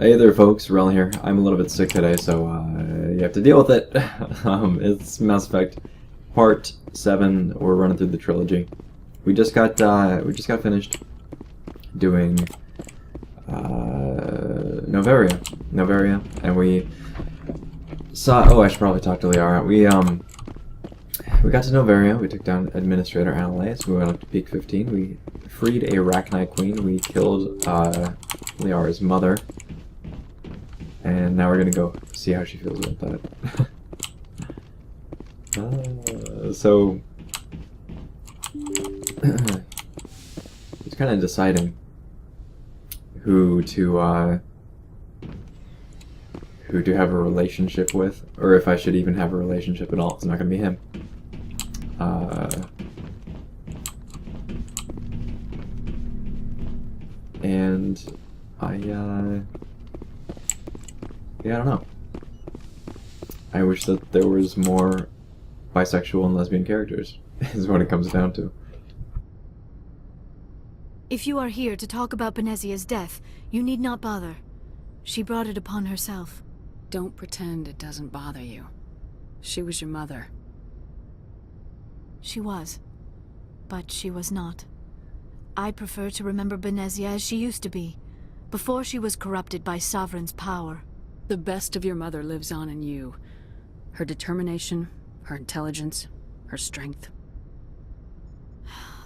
Hey there, folks. Wrel here. I'm a little bit sick today, so you have to deal with it. It's Mass Effect Part 7. We're running through the trilogy. We just got finished doing Noveria, and we saw. Oh, I should probably talk to Liara. We got to Noveria. We took down Administrator Analyze. We went up to Peak 15. We freed a Rachni Queen. We killed Liara's mother. And now we're gonna go see how she feels about that. So he's kind of deciding who to have a relationship with, or if I should even have a relationship at all. It's not gonna be him. And yeah, I don't know. I wish that there was more bisexual and lesbian characters, is what it comes down to. If you are here to talk about Benezia's death, you need not bother. She brought it upon herself. Don't pretend it doesn't bother you. She was your mother. She was. But she was not. I prefer to remember Benezia as she used to be, before she was corrupted by Sovereign's power. The best of your mother lives on in you. Her determination, her intelligence, her strength.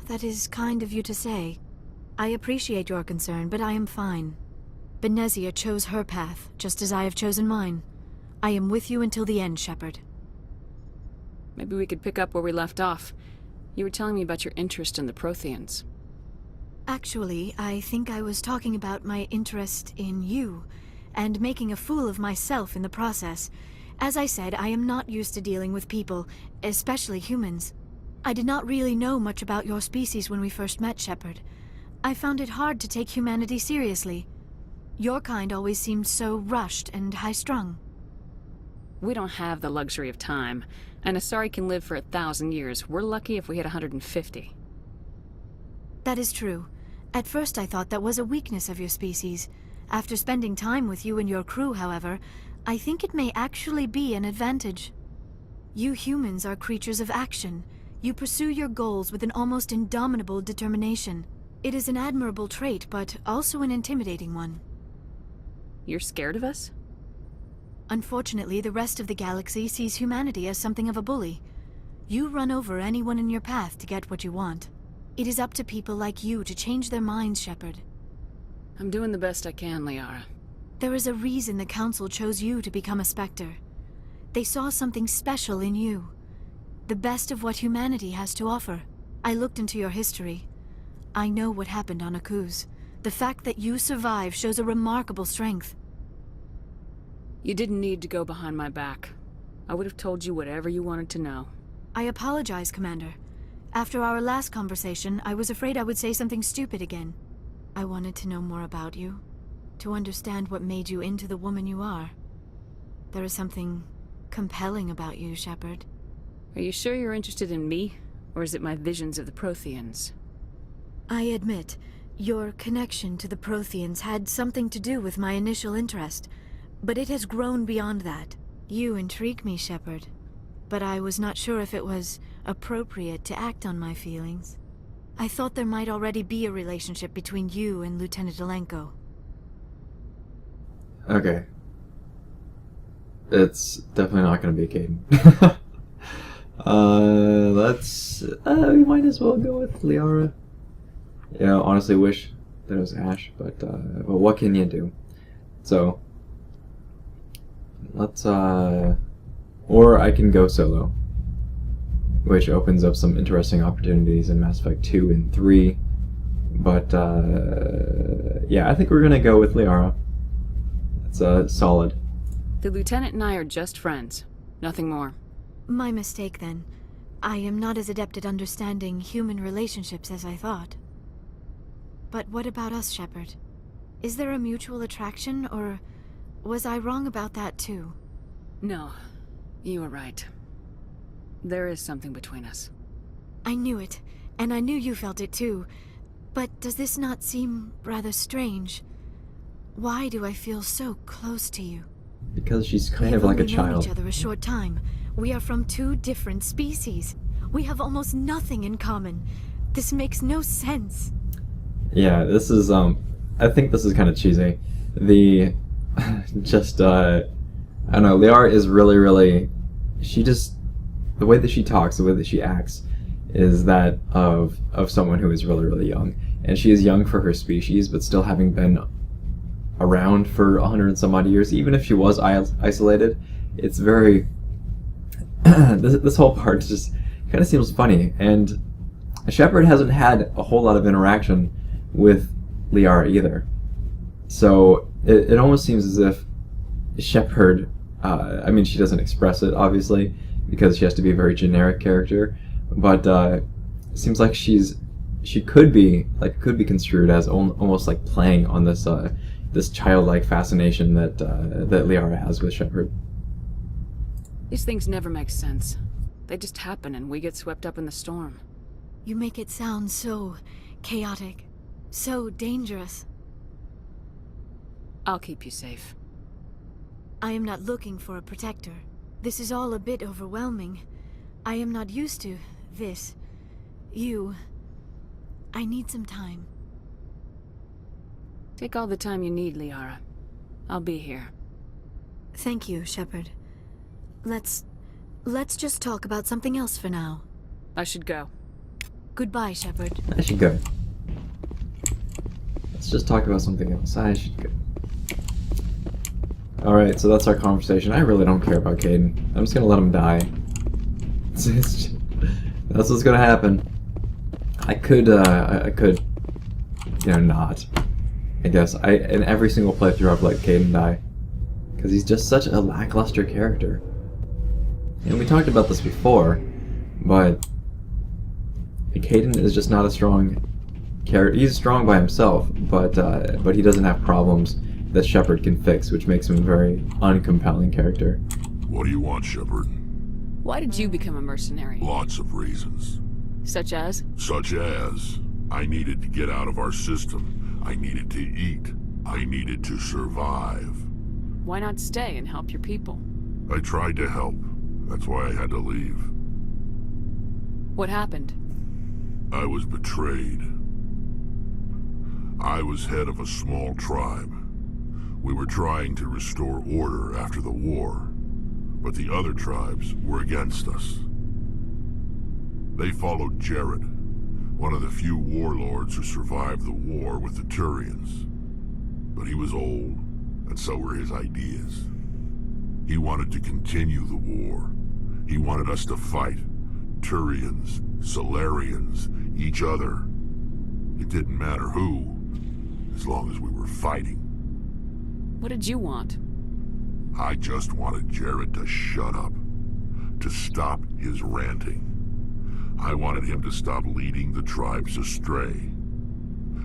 That is kind of you to say. I appreciate your concern, but I am fine. Benezia chose her path, just as I have chosen mine. I am with you until the end, Shepard. Maybe we could pick up where we left off. You were telling me about your interest in the Protheans. Actually, I think I was talking about my interest in you, and making a fool of myself in the process. As I said, I am not used to dealing with people, especially humans. I did not really know much about your species when we first met, Shepard. I found it hard to take humanity seriously. Your kind always seemed so rushed and high-strung. We don't have the luxury of time, and Asari can live for 1,000 years. We're lucky if we hit 150. That is true. At first I thought that was a weakness of your species. After spending time with you and your crew, however, I think it may actually be an advantage. You humans are creatures of action. You pursue your goals with an almost indomitable determination. It is an admirable trait, but also an intimidating one. You're scared of us? Unfortunately, the rest of the galaxy sees humanity as something of a bully. You run over anyone in your path to get what you want. It is up to people like you to change their minds, Shepard. I'm doing the best I can, Liara. There is a reason the Council chose you to become a Spectre. They saw something special in you. The best of what humanity has to offer. I looked into your history. I know what happened on Akuz. The fact that you survived shows a remarkable strength. You didn't need to go behind my back. I would have told you whatever you wanted to know. I apologize, Commander. After our last conversation, I was afraid I would say something stupid again. I wanted to know more about you, to understand what made you into the woman you are. There is something compelling about you, Shepard. Are you sure you're interested in me, or is it my visions of the Protheans? I admit, your connection to the Protheans had something to do with my initial interest, but it has grown beyond that. You intrigue me, Shepard, but I was not sure if it was appropriate to act on my feelings. I thought there might already be a relationship between you and Lieutenant Alenko. Okay. It's definitely not gonna be Caden. We might as well go with Liara. Yeah, honestly wish that it was Ash, but what can you do? So, let's, or I can go solo, which opens up some interesting opportunities in Mass Effect 2 and 3, but, yeah, I think we're gonna go with Liara. It's, solid. The Lieutenant and I are just friends. Nothing more. My mistake, then. I am not as adept at understanding human relationships as I thought. But what about us, Shepard? Is there a mutual attraction, or was I wrong about that too? No, you were right. There is something between us. I knew it, and I knew you felt it too. But does this not seem rather strange? Why do I feel so close to you? Because she's kind We of have like a only known child. each other a short time. We are from two different species. We have almost nothing in common. This makes no sense. Yeah, this is I think this is kind of cheesy. The just I don't know, Liara is really she just the way that she talks, the way that she acts is that of someone who is really young. And she is young for her species, but still having been around for 100 and some odd years, even if she was isolated, it's very this whole part just kind of seems funny. And Shepard hasn't had a whole lot of interaction with Liara either. So it almost seems as if Shepard, I mean, she doesn't express it, obviously, because she has to be a very generic character, but it seems like she could be construed as almost like playing on this this childlike fascination that Liara has with Shepard. These things never make sense. They just happen and we get swept up in the storm. You make it sound so chaotic, so dangerous. I'll keep you safe. I am not looking for a protector. This is all a bit overwhelming. I am not used to this. I need some time. Take all the time you need, Liara. I'll be here. Thank you, Shepard. Let's just talk about something else for now. I should go. Goodbye, Shepard. I should go. Let's just talk about something else. I should go. Alright, so that's our conversation. I really don't care about Caden. I'm just gonna let him die. That's what's gonna happen. I could, you know, not. I guess. In every single playthrough I've let Caden die. Because he's just such a lackluster character. And we talked about this before, but Caden is just not a strong character. He's strong by himself, but he doesn't have problems that Shepard can fix, which makes him a very uncompelling character. What do you want, Shepard? Why did you become a mercenary? Lots of reasons. Such as? Such as, I needed to get out of our system. I needed to eat. I needed to survive. Why not stay and help your people? I tried to help. That's why I had to leave. What happened? I was betrayed. I was head of a small tribe. We were trying to restore order after the war, but the other tribes were against us. They followed Jared, one of the few warlords who survived the war with the Turians. But he was old, and so were his ideas. He wanted to continue the war. He wanted us to fight. Turians, Solarians, each other. It didn't matter who, as long as we were fighting. What did you want? I just wanted Jared to shut up, to stop his ranting. I wanted him to stop leading the tribes astray.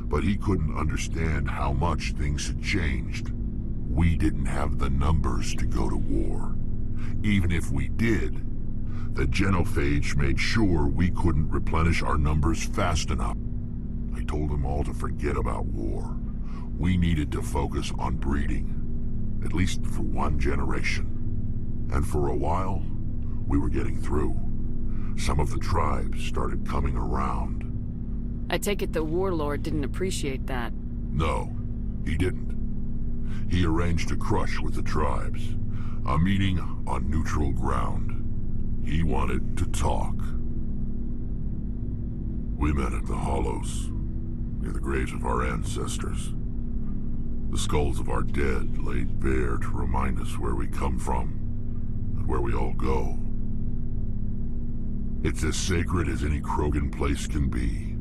But he couldn't understand how much things had changed. We didn't have the numbers to go to war. Even if we did, the genophage made sure we couldn't replenish our numbers fast enough. I told them all to forget about war. We needed to focus on breeding, at least for one generation. And for a while, we were getting through. Some of the tribes started coming around. I take it the warlord didn't appreciate that. No, he didn't. He arranged a crush with the tribes, a meeting on neutral ground. He wanted to talk. We met at the Hollows, near the graves of our ancestors. The skulls of our dead laid bare to remind us where we come from, and where we all go. It's as sacred as any Krogan place can be.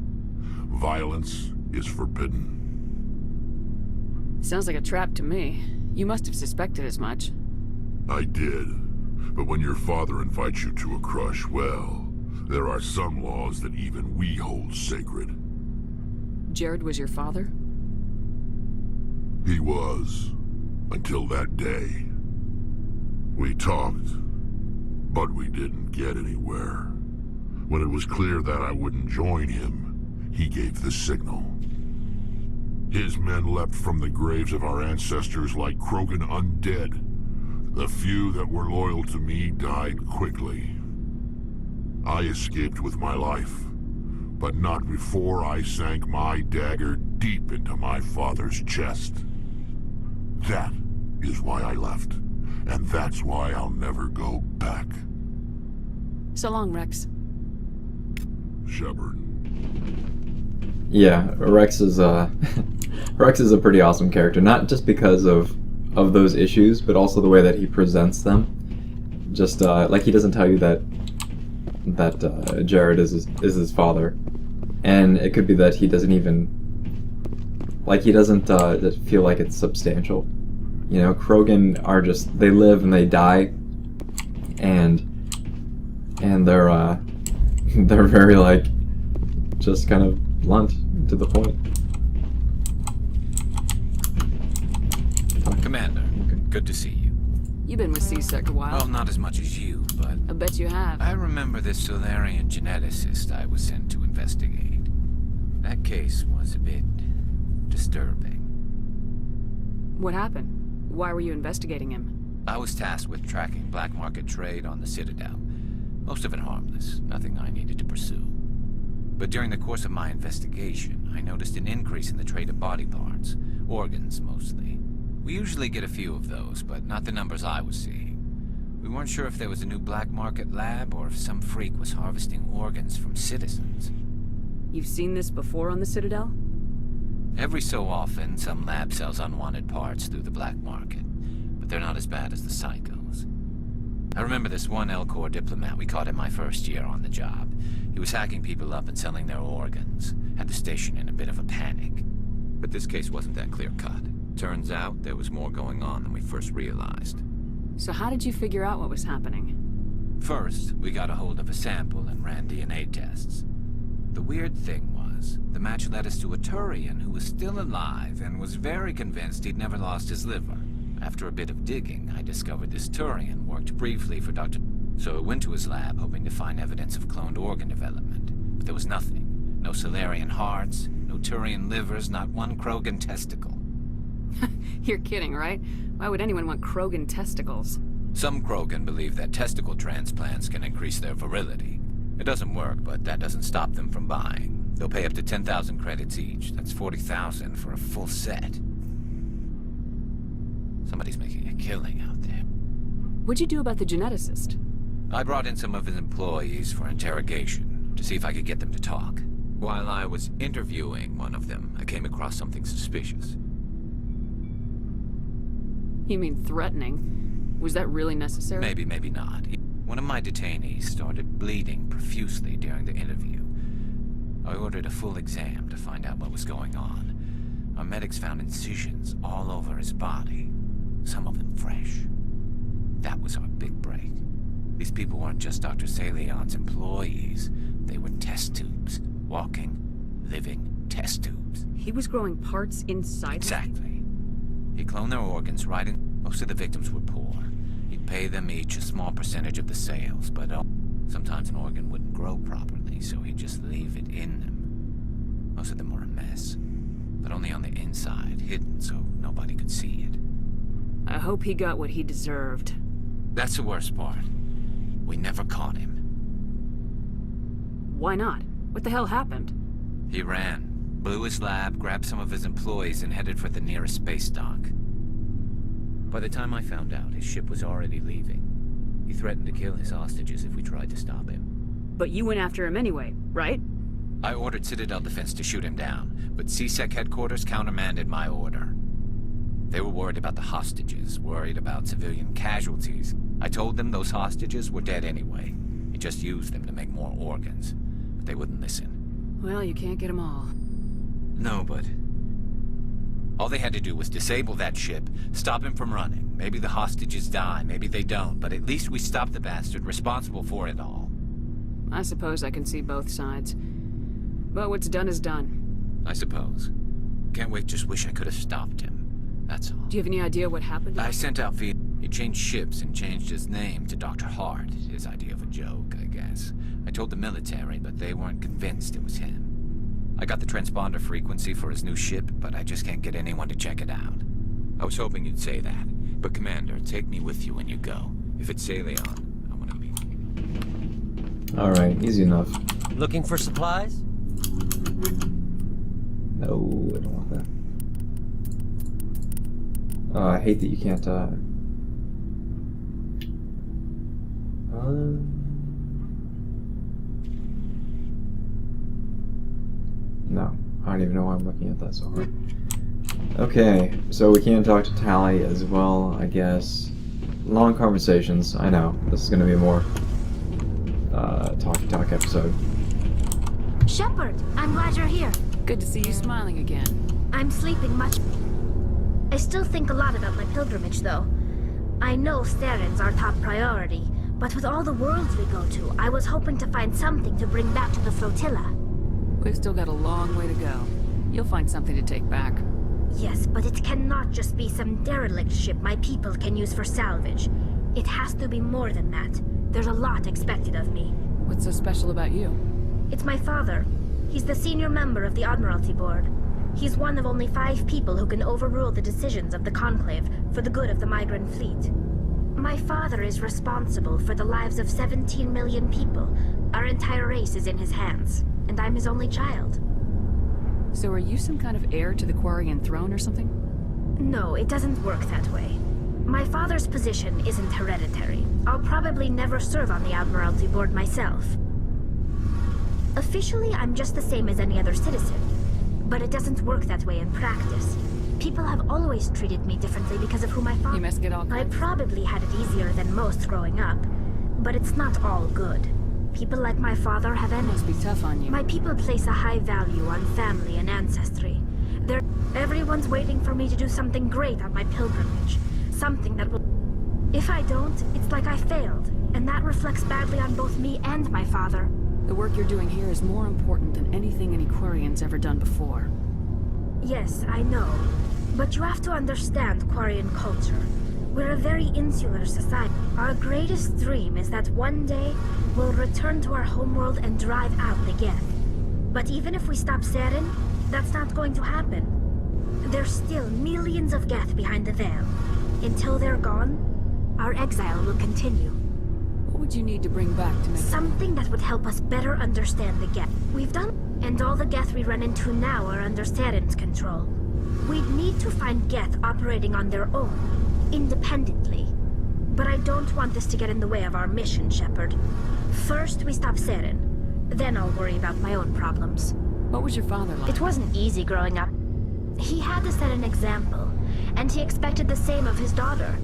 Violence is forbidden. Sounds like a trap to me. You must have suspected as much. I did. But when your father invites you to a crush, well, there are some laws that even we hold sacred. Jared was your father? He was, until that day. We talked, but we didn't get anywhere. When it was clear that I wouldn't join him, he gave the signal. His men leapt from the graves of our ancestors like Krogan undead. The few that were loyal to me died quickly. I escaped with my life, but not before I sank my dagger deep into my father's chest. That is why I left, and that's why I'll never go back. So long, Rex. Shepard. Yeah, Rex is Rex is a pretty awesome character, not just because of those issues, but also the way that he presents them. Just like he doesn't tell you that Jared is his father, and it could be that he doesn't even he doesn't feel like it's substantial. You know, Krogan are just, they live and they die, and they're they're very just kind of blunt to the point. Commander, good to see you. You've been with C-Sec a while. Well, not as much as you, but I bet you have. I remember this Solarian geneticist I was sent to investigate. That case was a bit disturbing. What happened? Why were you investigating him? I was tasked with tracking black market trade on the Citadel. Most of it harmless, nothing I needed to pursue. But during the course of my investigation, I noticed an increase in the trade of body parts, organs mostly. We usually get a few of those, but not the numbers I was seeing. We weren't sure if there was a new black market lab or if some freak was harvesting organs from citizens. You've seen this before on the Citadel? Every so often, some lab sells unwanted parts through the black market, but they're not as bad as the psychos. I remember this one L-Corps diplomat we caught in my first year on the job. He was hacking people up and selling their organs, had the station in a bit of a panic. But this case wasn't that clear-cut. Turns out there was more going on than we first realized. So how did you figure out what was happening? First, we got a hold of a sample and ran DNA tests. The weird thing was, the match led us to a Turian who was still alive and was very convinced he'd never lost his liver. After a bit of digging, I discovered this Turian worked briefly for Dr. So I went to his lab hoping to find evidence of cloned organ development. But there was nothing. No Solarian hearts, no Turian livers, not one Krogan testicle. You're kidding, right? Why would anyone want Krogan testicles? Some Krogan believe that testicle transplants can increase their virility. It doesn't work, but that doesn't stop them from buying. They'll pay up to 10,000 credits each. That's 40,000 for a full set. Somebody's making a killing out there. What'd you do about the geneticist? I brought in some of his employees for interrogation, to see if I could get them to talk. While I was interviewing one of them, I came across something suspicious. You mean threatening? Was that really necessary? Maybe, maybe not. One of my detainees started bleeding profusely during the interview. I ordered a full exam to find out what was going on. Our medics found incisions all over his body, some of them fresh. That was our big break. These people weren't just Dr. Salion's employees. They were test tubes. Walking, living test tubes. He was growing parts inside? Exactly. He cloned their organs right in. Most of the victims were poor. He'd pay them each a small percentage of the sales, but sometimes an organ wouldn't grow properly, so he'd just leave it in them. Most of them were a mess, but only on the inside, hidden so nobody could see it. I hope he got what he deserved. That's the worst part. We never caught him. Why not? What the hell happened? He ran, blew his lab, grabbed some of his employees, and headed for the nearest space dock. By the time I found out, his ship was already leaving. He threatened to kill his hostages if we tried to stop him. But you went after him anyway, right? I ordered Citadel Defense to shoot him down, but C-Sec headquarters countermanded my order. They were worried about the hostages, worried about civilian casualties. I told them those hostages were dead anyway. He just used them to make more organs. But they wouldn't listen. Well, you can't get them all. No, but all they had to do was disable that ship, stop him from running. Maybe the hostages die, maybe they don't, but at least we stopped the bastard responsible for it all. I suppose I can see both sides. But what's done is done. I suppose. Can't wait, just wish I could have stopped him. That's all. Do you have any idea what happened? I sent out feed. He changed ships and changed his name to Dr. Hart. His idea of a joke, I guess. I told the military, but they weren't convinced it was him. I got the transponder frequency for his new ship, but I just can't get anyone to check it out. I was hoping you'd say that. But Commander, take me with you when you go. If it's Leon, I want to be... Alright, easy enough. Looking for supplies? No, I don't want that. I hate that you can't, no, I don't even know why I'm looking at that so hard. Okay, so we can talk to Tally as well, I guess. Long conversations, I know. This is gonna be a more, talky-talk episode. Shepard, I'm glad you're here. Good to see you smiling again. I'm sleeping much. I still think a lot about my pilgrimage, though. I know Theron's our top priority, but with all the worlds we go to, I was hoping to find something to bring back to the flotilla. We've still got a long way to go. You'll find something to take back. Yes, but it cannot just be some derelict ship my people can use for salvage. It has to be more than that. There's a lot expected of me. What's so special about you? It's my father. He's the senior member of the Admiralty Board. He's one of only 5 people who can overrule the decisions of the Conclave for the good of the migrant fleet. My father is responsible for the lives of 17 million people. Our entire race is in his hands, and I'm his only child. So are you some kind of heir to the Quarian throne or something? No, it doesn't work that way. My father's position isn't hereditary. I'll probably never serve on the Admiralty Board myself. Officially, I'm just the same as any other citizen. But it doesn't work that way in practice. People have always treated me differently because of who my father... You must get all I kinds. probably had it easier than most growing up. But it's not all good. People like my father have enemies. Must be tough on you. My people place a high value on family and ancestry. Everyone's waiting for me to do something great on my pilgrimage. Something that will... If I don't, it's like I failed. And that reflects badly on both me and my father. The work you're doing here is more important than anything any Quarian's ever done before. Yes, I know. But you have to understand Quarian culture. We're a very insular society. Our greatest dream is that one day we'll return to our homeworld and drive out the Geth. But even if we stop Seren, that's not going to happen. There's still millions of Geth behind the veil. Until they're gone, our exile will continue. What would you need to bring back to make... Something that would help us better understand the Geth. We've done... And all the Geth we run into now are under Seren's control. We'd need to find Geth operating on their own, independently. But I don't want this to get in the way of our mission, Shepard. First, we stop Seren. Then I'll worry about my own problems. What was your father like? It wasn't easy growing up. He had to set an example, and he expected the same of his daughter.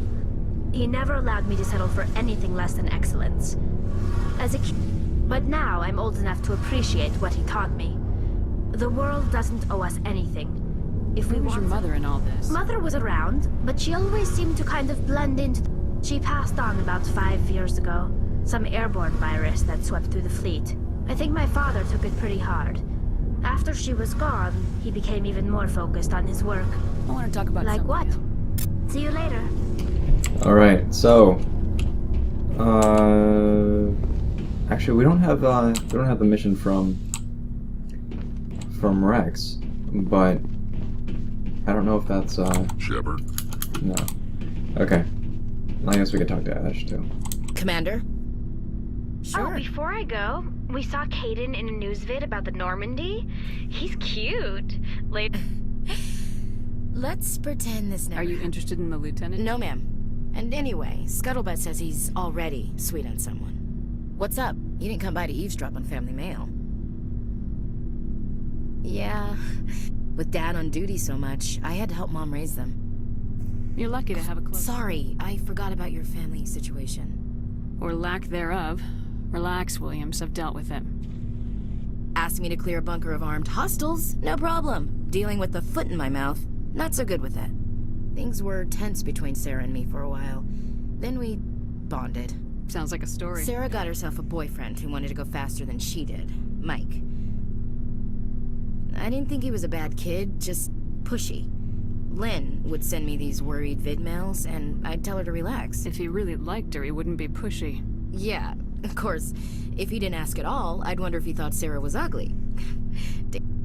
He never allowed me to settle for anything less than excellence. As a kid... But now I'm old enough to appreciate what he taught me. The world doesn't owe us anything. If we Where was your want mother in all this? Mother was around, but she always seemed to kind of blend into... She passed on about 5 years ago. Some airborne virus that swept through the fleet. I think my father took it pretty hard. After she was gone, he became even more focused on his work. I want to talk about Like something what? else. See you later. Alright, so... Actually, we don't have the mission from Rex, but I don't know if that's, Shepard? no. Okay. I guess we could talk to Ash, too. Commander? Oh, before I go, we saw Caden in a news vid about the Normandy. He's cute. Later. Let's pretend this never... Are you interested in the lieutenant? No, ma'am. And anyway, Scuttlebutt says he's already sweet on someone. What's up? You didn't come by to eavesdrop on family mail. Yeah. With Dad on duty so much, I had to help Mom raise them. You're lucky to have a close... Sorry, I forgot about your family situation. Or lack thereof. Relax, Williams. I've dealt with it. Asked me to clear a bunker of armed hostiles? No problem. Dealing with the foot in my mouth? Not so good with that. Things were tense between Sarah and me for a while. Then we bonded. Sounds like a story. Sarah got herself a boyfriend who wanted to go faster than she did. Mike. I didn't think he was a bad kid, just pushy. Lynn would send me these worried vid mails, and I'd tell her to relax. If he really liked her, he wouldn't be pushy. Yeah, of course. If he didn't ask at all, I'd wonder if he thought Sarah was ugly.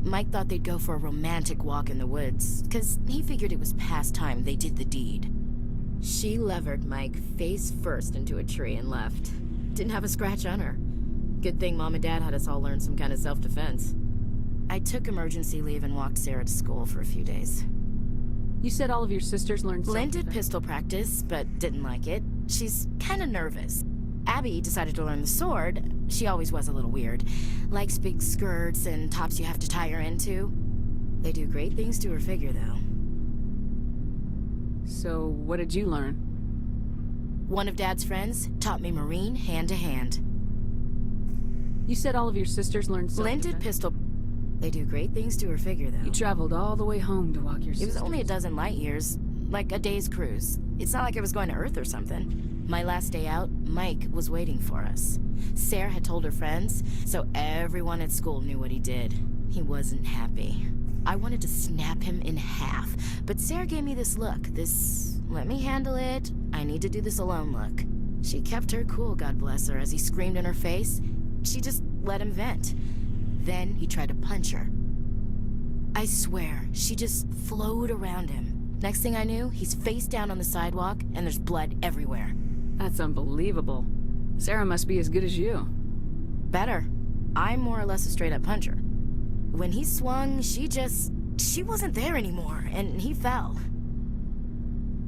Mike thought they'd go for a romantic walk in the woods, because he figured it was past time they did the deed. She levered Mike face first into a tree and left. Didn't have a scratch on her. Good thing Mom and Dad had us all learn some kind of self-defense. I took emergency leave and walked Sarah to school for a few days. You said all of your sisters learned Lynn did self-defense. pistol practice, but didn't like it. She's kind of nervous. Abby decided to learn the sword. She always was a little weird. Likes big skirts and tops you have to tie her into. They do great things to her figure, though. So, what did you learn? One of Dad's friends taught me Marine hand to hand. You said all of your sisters learned Lynn self-defense. did pistol. They do great things to her figure, though. You traveled all the way home to walk your It sisters. was only a dozen light years, like a day's cruise. It's not like I was going to Earth or something. My last day out, Mike was waiting for us. Sarah had told her friends, so everyone at school knew what he did. He wasn't happy. I wanted to snap him in half, but Sarah gave me this look, this let me handle it, I need to do this alone look. She kept her cool, God bless her, as he screamed in her face. She just let him vent. Then he tried to punch her. I swear, she just flowed around him. Next thing I knew, he's face down on the sidewalk, and there's blood everywhere. That's unbelievable. Sarah must be as good as you. Better. I'm more or less a straight-up puncher. When he swung, she wasn't there anymore, and he fell.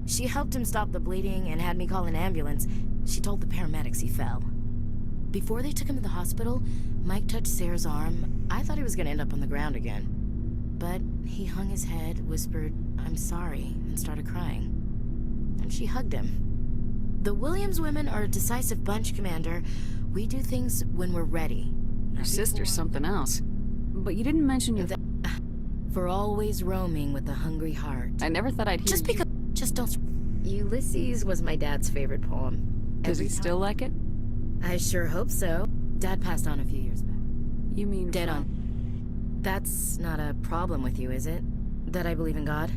She helped him stop the bleeding and had me call an ambulance. She told the paramedics he fell. Before they took him to the hospital, Mike touched Sarah's arm. I thought he was gonna end up on the ground again. But he hung his head, whispered, "I'm sorry," and started crying. And she hugged him. The Williams women are a decisive bunch, Commander. We do things when we're ready. Your sister's something else. But you didn't mention your... For always roaming with a hungry heart. I never thought I'd hear Just you- because... Just don't... Ulysses was my dad's favorite poem. Does he Every still time. like it? I sure hope so. Dad passed on a few years back. You mean Dead from- on. That's not a problem with you, is it? That I believe in God?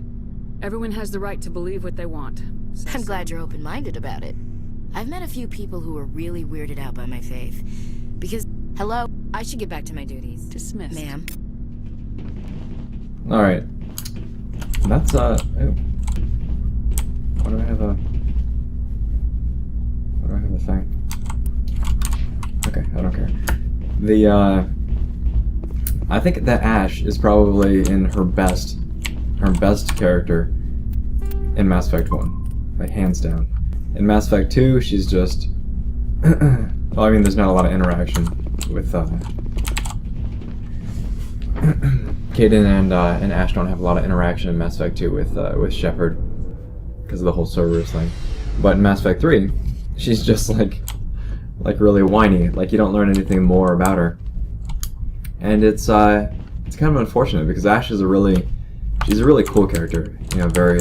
Everyone has the right to believe what they want. So I'm glad you're open-minded about it. I've met a few people who were really weirded out by my faith. Because, hello, I should get back to my duties. Dismissed. Ma'am. Alright. That's, oh. Why do I have a... Why do I have a thing? Okay, I don't care. I think that Ash is probably in her best character in Mass Effect 1. Like, hands down. In Mass Effect 2, she's just... well, I mean, there's not a lot of interaction with, Kaden and Ash don't have a lot of interaction in Mass Effect 2 with Shepard because of the whole Cerberus thing. But in Mass Effect 3, she's just like really whiny. Like, you don't learn anything more about her. And it's kind of unfortunate because Ash is she's a really cool character. You know, very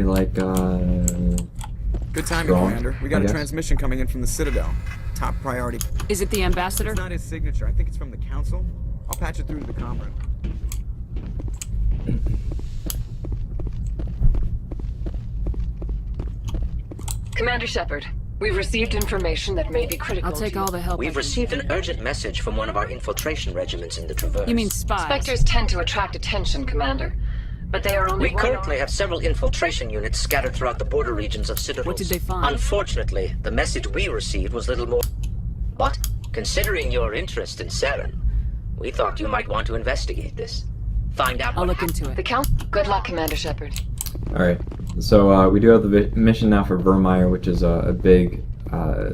like Good timing, strong, Commander. We I got a guess. transmission coming in from the Citadel. Top priority. Is it the ambassador? It's not his signature. I think it's from the Council. I'll patch it through to the comm room. Commander Shepard, we've received information that may be critical. I'll take to all the help I We've can received get. an urgent message from one of our infiltration regiments in the Traverse. You mean spies? Spectres tend to attract attention, Commander, but they are only We one currently have several infiltration units scattered throughout the border regions of Citadel. What did they find? Unfortunately, the message we received was little more... But, considering your interest in Saren, we thought you might want to investigate this. Find out I'll what look into The it. Council. Good luck, Commander Shepard. Alright, so we do have the mission now for Vermeer, which is a big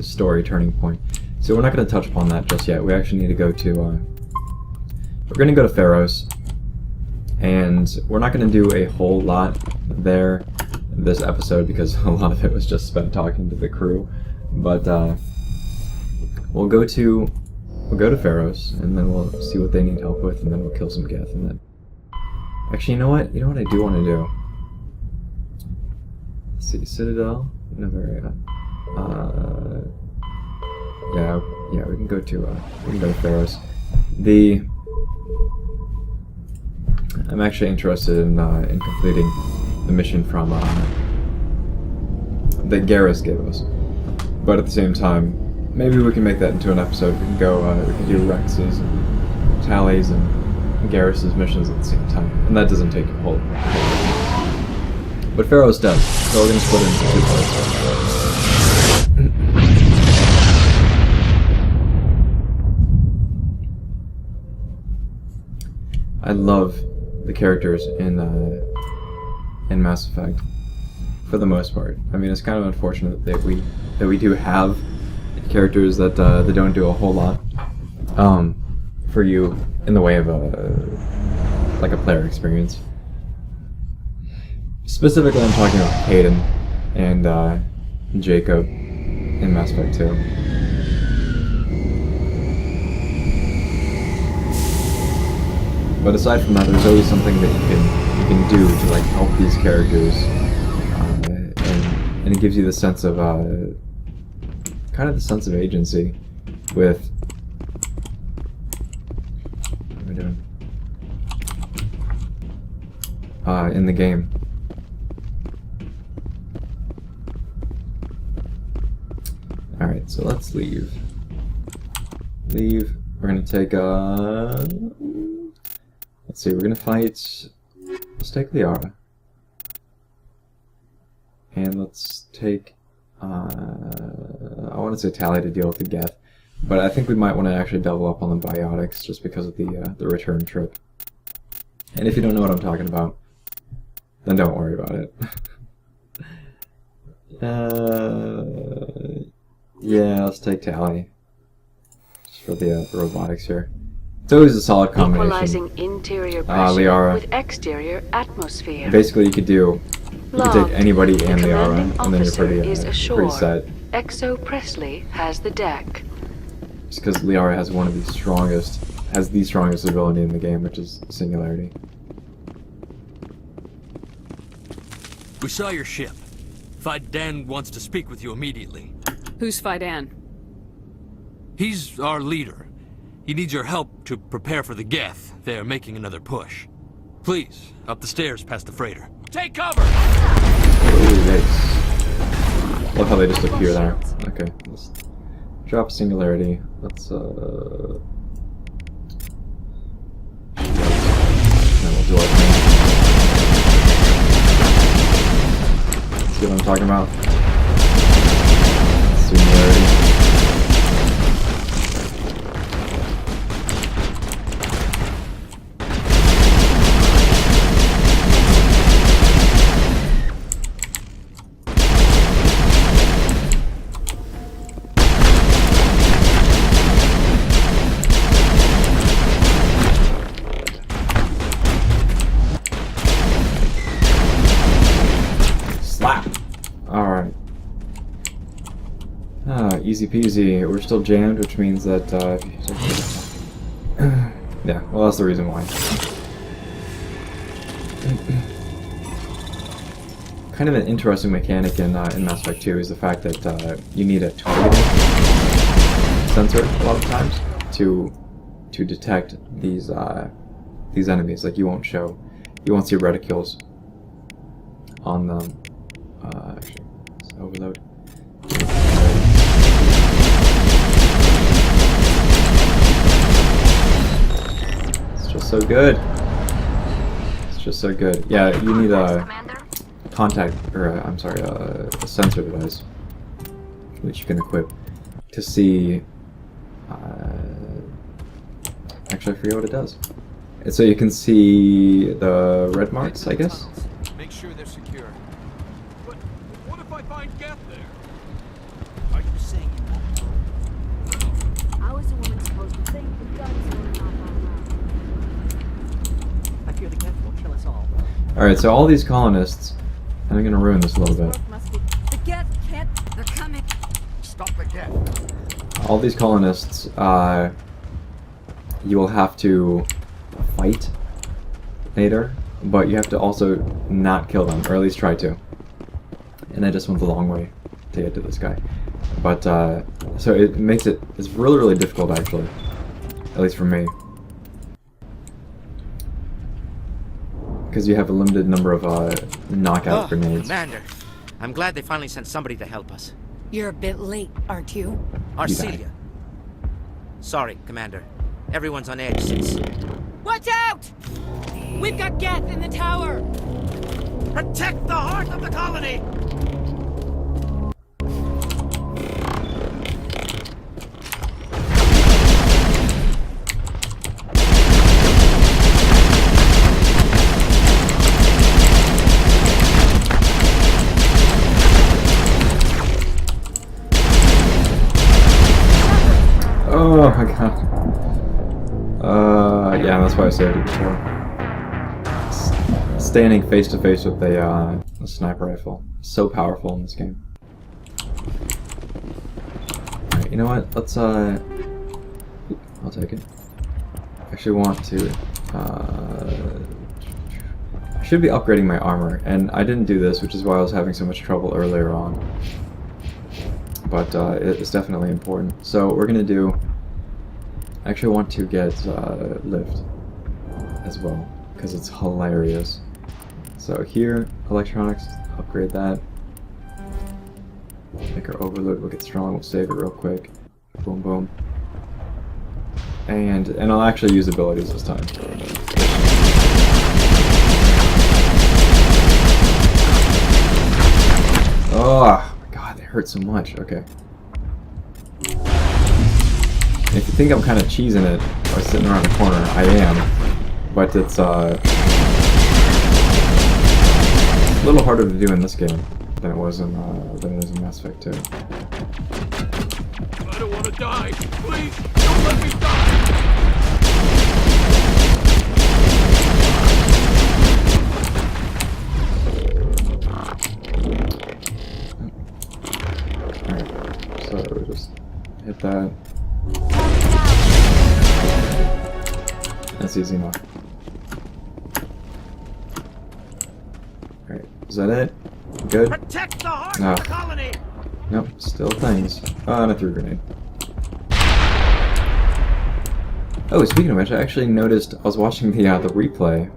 story turning point. So we're not going to touch upon that just yet. We actually need to go to... we're going to go to Feros, and we're not going to do a whole lot there this episode because a lot of it was just spent talking to the crew. But we'll go to Feros, and then we'll see what they need help with, and then we'll kill some Geth, and then... Actually, you know what? You know what I do want to do? Let's see, Citadel, Novaria. Yeah, we can go to Feros. I'm actually interested in completing the mission from that Garrus gave us, but at the same time, maybe we can make that into an episode. We can go, we can do Rex's and Tally's and Garrus's missions at the same time. And that doesn't take a whole but Feros does, so we're going to split it into 2 parts. I love the characters in Mass Effect, for the most part. I mean, it's kind of unfortunate that we do have characters that that don't do a whole lot for you in the way of a player experience. Specifically, I'm talking about Hayden and Jacob in Mass Effect 2. But aside from that, there's always something that you can do to like help these characters, and it gives you the sense of kind of the sense of agency with. What am I doing? In the game. Alright, so let's leave. We're gonna take let's see, we're gonna fight. Let's take Liara. And let's take I want to say Tally to deal with the Geth, but I think we might want to actually double up on the biotics just because of the return trip. And if you don't know what I'm talking about, then don't worry about it. Yeah, let's take Tally. Just for the robotics here. It's always a solid combination. Equalizing interior pressure Liara. with exterior atmosphere. Basically, you could take anybody and Liara, and then you're pretty set. Exo Presley has the deck. Just because Liara has the strongest ability in the game, which is Singularity. We saw your ship. Fidan wants to speak with you immediately. Who's Fidan? He's our leader. He needs your help to prepare for the Geth. They're making another push. Please, up the stairs past the freighter. Take cover! Ooh, nice. Love how they just appear there. Okay, let's drop Singularity. Let's then we'll do our thing. See what I'm talking about? Singularity. Alright. Easy peasy. We're still jammed, which means that, yeah, well that's the reason why. Kind of an interesting mechanic in Mass Effect 2 is the fact that you need a targeting sensor a lot of times to detect these enemies. Like you won't see reticules on them. Actually, let's overload. It's just so good. It's just so good. Yeah, you need a a sensor device, which you can equip to see. Actually, I forget what it does. And so you can see the red marks, I guess. Make sure they're secure. But what if I find Geth there? Are you saying you won't? How is a woman supposed to think with guns when they're not around? I fear the Geth will kill us all. Alright, so all these colonists, and I'm gonna ruin this a little bit. The Geth can't. They're coming. Stop the Geth. All these colonists, you will have to fight later, but you have to also not kill them, or at least try to. And I just went the long way to get to this guy. But, so it makes it's really, really difficult actually. At least for me. Because you have a limited number of, knockout grenades. Commander, I'm glad they finally sent somebody to help us. You're a bit late, aren't you? Arcelia. Sorry, Commander. Everyone's on edge since... Watch out! We've got Geth in the tower! Protect the heart of the colony! Oh my god. Yeah, that's why I said it before. Standing face to face with a sniper rifle. So powerful in this game. Alright, you know what? Let's, I'll take it. I actually want to, I should be upgrading my armor, and I didn't do this, which is why I was having so much trouble earlier on. But it's definitely important. So what we're gonna do, I actually want to get lift as well, because it's hilarious. So here, electronics, upgrade that. Make our overload, we'll get strong, we'll save it real quick. Boom, boom. And I'll actually use abilities this time. Oh my god, they hurt so much. Okay. If you think I'm kind of cheesing it or sitting around the corner, I am. But it's a little harder to do in this game than it was in Mass Effect 2. I don't want to die. Please, don't let me die. Alright, so just hit that. That's easy enough. Alright, is that it? Good? Protect the heart of the colony! Nope, still things. Oh, and a through grenade. Oh, speaking of which, I actually noticed, I was watching the replay.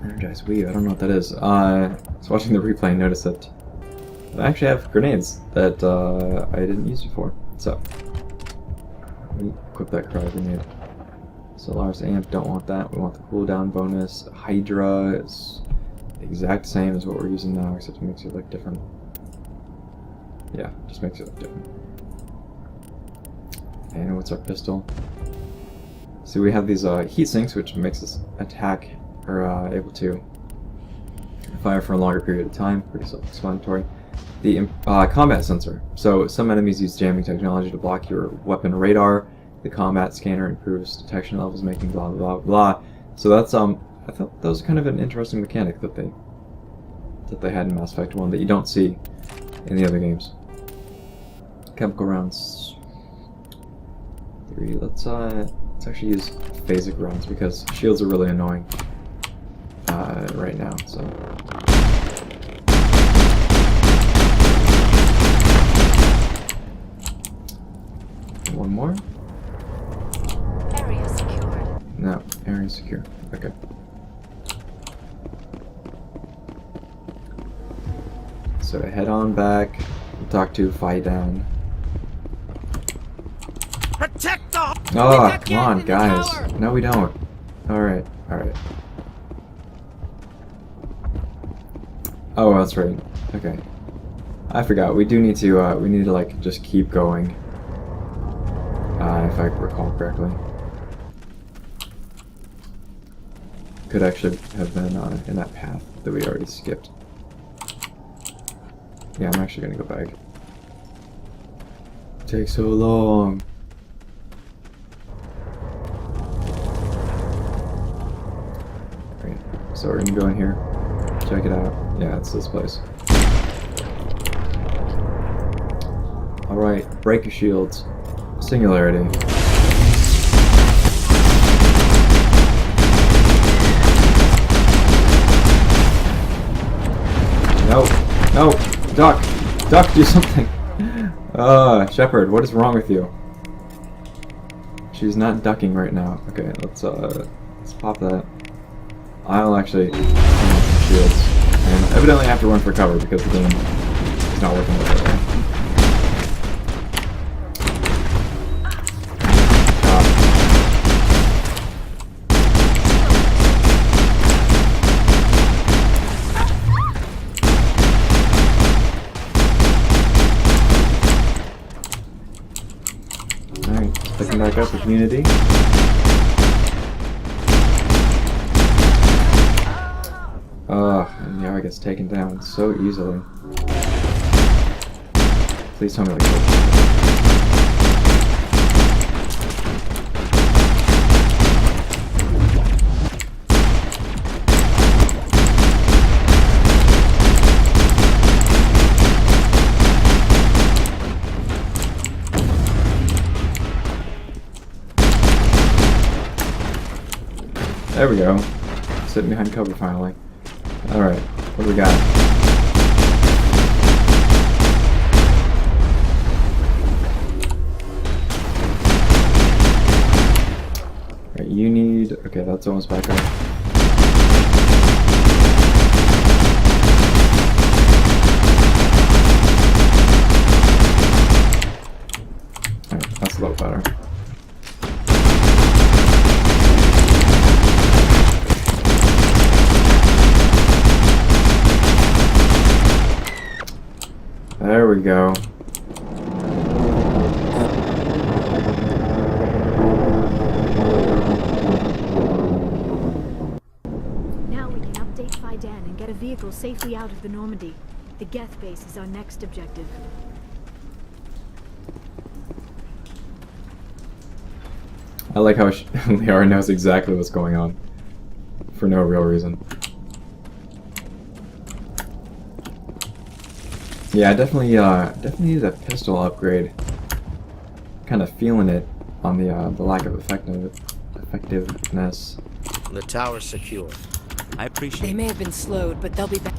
Energized Weave, I don't know what that is. I was watching the replay and noticed that I actually have grenades that I didn't use before. So, let me equip that cryo grenade. Solar's amp, don't want that. We want the cooldown bonus. Hydra is the exact same as what we're using now, except it makes it look different. Yeah, just makes it look different. And what's our pistol? So we have these heat sinks, which makes us attack, or able to fire for a longer period of time. Pretty self-explanatory. The combat sensor. So some enemies use jamming technology to block your weapon radar. The combat scanner improves detection levels, making blah blah blah. So that's I thought that was kind of an interesting mechanic that they had in Mass Effect 1 that you don't see in the other games. Chemical rounds 3. Let's actually use phasic rounds because shields are really annoying right now. So. One more. Area secured. No, area secure. Okay. So head on back. We'll talk to Faidan. Protect the... Oh, come on, guys. No, we don't. Alright, alright. Oh, that's right. Okay. I forgot. We do need to, like, just keep going. If I recall correctly. Could actually have been in that path that we already skipped. Yeah, I'm actually gonna go back. It takes so long. Right, so we're gonna go in here, check it out. Yeah, it's this place. Alright, break your shields. Singularity. No, no, duck, do something. Shepard, what is wrong with you? She's not ducking right now. Okay, let's pop that. I'll actually turn on some shields, and evidently I have to run for cover because the game is not working with it. Picking back up with Unity. And Liara gets taken down so easily. Please tell me like there we go. Sitting behind cover finally. Alright, what do we got? Alright, you need... Okay, that's almost back up. Alright, that's a little better. There we go. Now we can update Fidan and get a vehicle safely out of the Normandy. The Geth base is our next objective. I like how Liara knows exactly what's going on. For no real reason. Yeah, definitely need a pistol upgrade. Kind of feeling it on the lack of effectiveness. The tower's secure. I appreciate They may have been slowed, but they'll be back.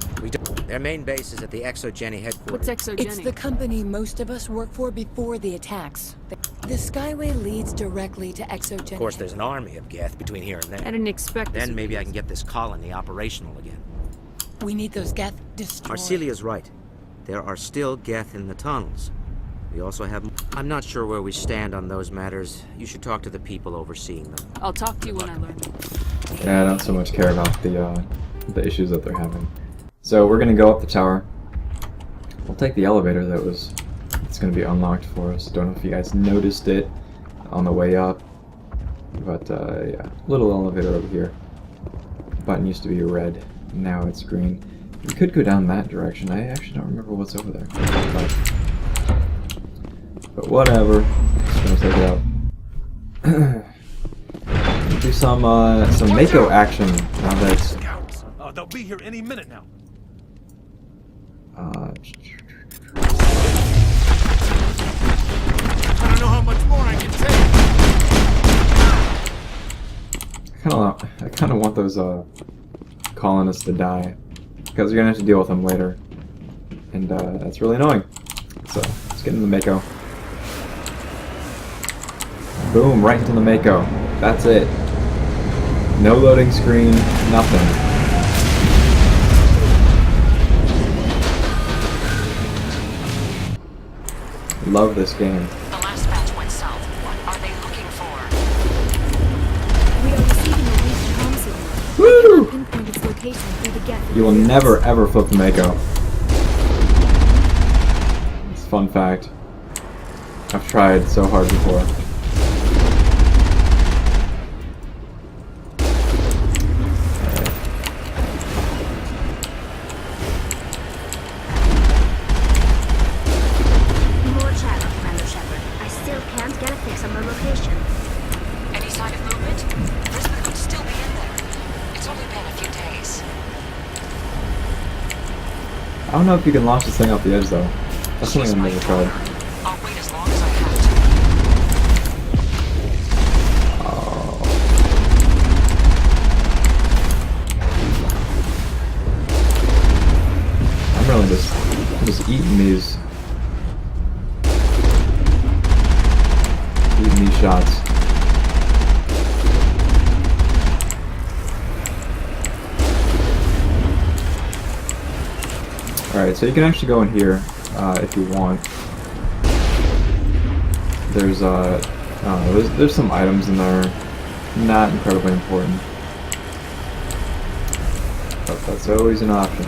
Their main base is at the Exogeny headquarters. What's Exogeny? It's the company most of us work for before the attacks. The Skyway leads directly to Exogeny. Of course, there's an army of Geth between here and there. I didn't expect this. Then maybe I can get this colony operational again. We need those Geth destroyed. Arcelia's right. There are still Geth in the tunnels. We also have... I'm not sure where we stand on those matters. You should talk to the people overseeing them. I'll talk to you when I learn. Yeah, I don't so much care about the issues that they're having. So we're gonna go up the tower. We'll take the elevator it's gonna be unlocked for us. Don't know if you guys noticed it on the way up, but yeah, little elevator over here. Button used to be red, now it's green. We could go down that direction. I actually don't remember what's over there. But whatever. Just gonna take it out. Do some Mako action now that it's... They'll be here any minute now. I don't know how much more I can take. I kind of want those colonists to die. Because you're gonna have to deal with them later, and that's really annoying. So let's get into the Mako. Boom! Right into the Mako. That's it. No loading screen. Nothing. Love this game. The last batch went south. What are they looking for? We are receiving a weak comm signal. Woo! We cannot pinpoint its location through the Geth. You will never ever flip the Mako. It's a fun fact. I've tried so hard before. More chatter, Commander Shepard. I still can't get a fix on the location. Any sign of movement? Lisbon could still be in there. It's only been a few days. I don't know if you can launch this thing off the edge though. That's something I've never tried. I'll wait as long as I have to. I'm really just eating these shots. Alright, so you can actually go in here if you want. There's some items in there, not incredibly important, but that's always an option.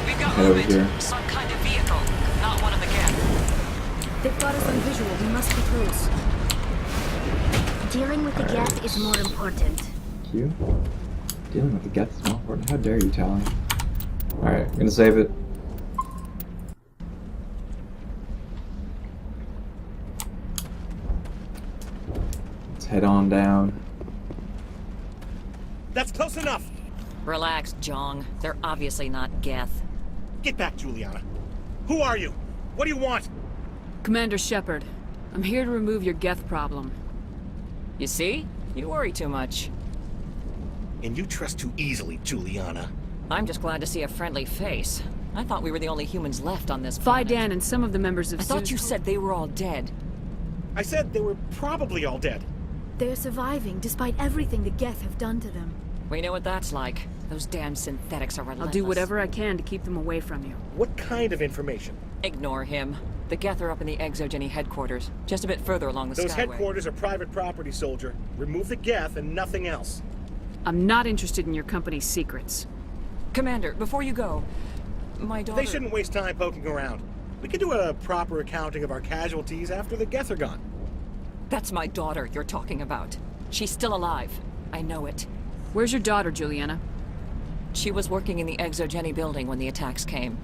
We've got Head over movement. here. Some kind of vehicle, not one of the Geth. They've got us on visual. We must be close. Dealing with the Geth is more important. Q? Dealing with the Geth is more important. How dare you, Tally? Alright, I'm gonna save it. Let's head on down. That's close enough! Relax, Jong. They're obviously not Geth. Get back, Juliana. Who are you? What do you want? Commander Shepard, I'm here to remove your Geth problem. You see? You worry too much. And you trust too easily, Juliana. I'm just glad to see a friendly face. I thought we were the only humans left on this planet. Fidan and some of the members of I thought you said they were all dead. I said they were probably all dead. They're surviving despite everything the Geth have done to them. We know what that's like. Those damn synthetics are relentless. I'll do whatever I can to keep them away from you. What kind of information? Ignore him. The Geth are up in the Exogeny headquarters, just a bit further along the Skyway. Those headquarters are private property, soldier. Remove the Geth and nothing else. I'm not interested in your company's secrets. Commander, before you go, my daughter... They shouldn't waste time poking around. We can do a proper accounting of our casualties after the Geth are gone. That's my daughter you're talking about. She's still alive. I know it. Where's your daughter, Juliana? She was working in the Exogeny building when the attacks came.